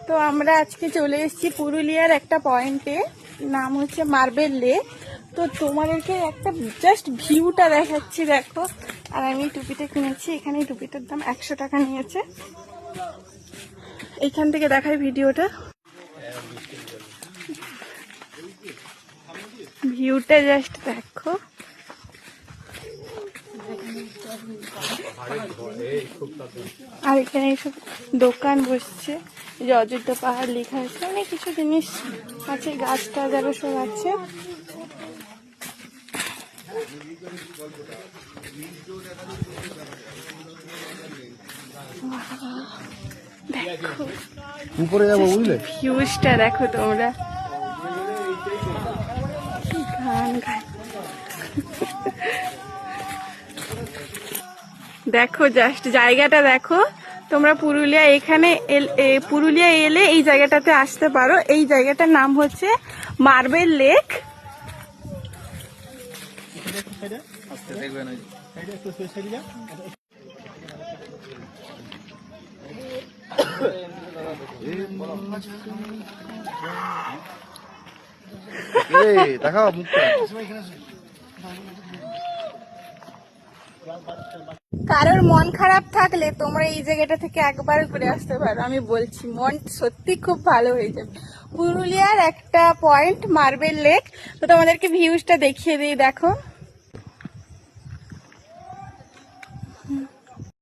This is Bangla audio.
তো আমরা আজকে চলে এসেছি পুরুলিয়ার একটা পয়েন্টে, নাম হচ্ছে মার্বেল লেক। তো তোমাদেরকে একটা জাস্ট ভিউটা দেখাচ্ছি, দেখো। আর আমি টুপিটা কিনেছি, এখানে টুপিটার দাম 100 টাকা নিয়েছে। এইখান থেকে দেখাই ভিডিওটা, ভিউটা জাস্ট দেখো। আর এখানে এইসব দোকান বসছে, এই যে অযোধ্যা পাহাড় লেখা আছে, অনেক কিছু জিনিস আছে, গাছ টাছ আরো সব আছে। দেখো উপরে যাবো, বুঝলে? ভিউজটা দেখো তোমরা, গান গায়। দেখো জাস্ট জায়গাটা দেখো তোমরা। পুরুলিয়া এখানে পুরুলিয়া এলে এই জায়গাটাতে আসতে পারো। এই জায়গাটার নাম হচ্ছে মার্বেল লেক। দেখাও মুখটা। কারোর মন খারাপ থাকলে তোমরা এই জায়গাটা থেকে একবার ঘুরে আসতে পারো, আমি বলছি মন সত্যি খুব ভালো হয়ে যাবে। পুরুলিয়ার একটা পয়েন্ট মার্বেল লেক। তো তোমাদেরকে ভিউজটা দেখিয়ে দিই, দেখো।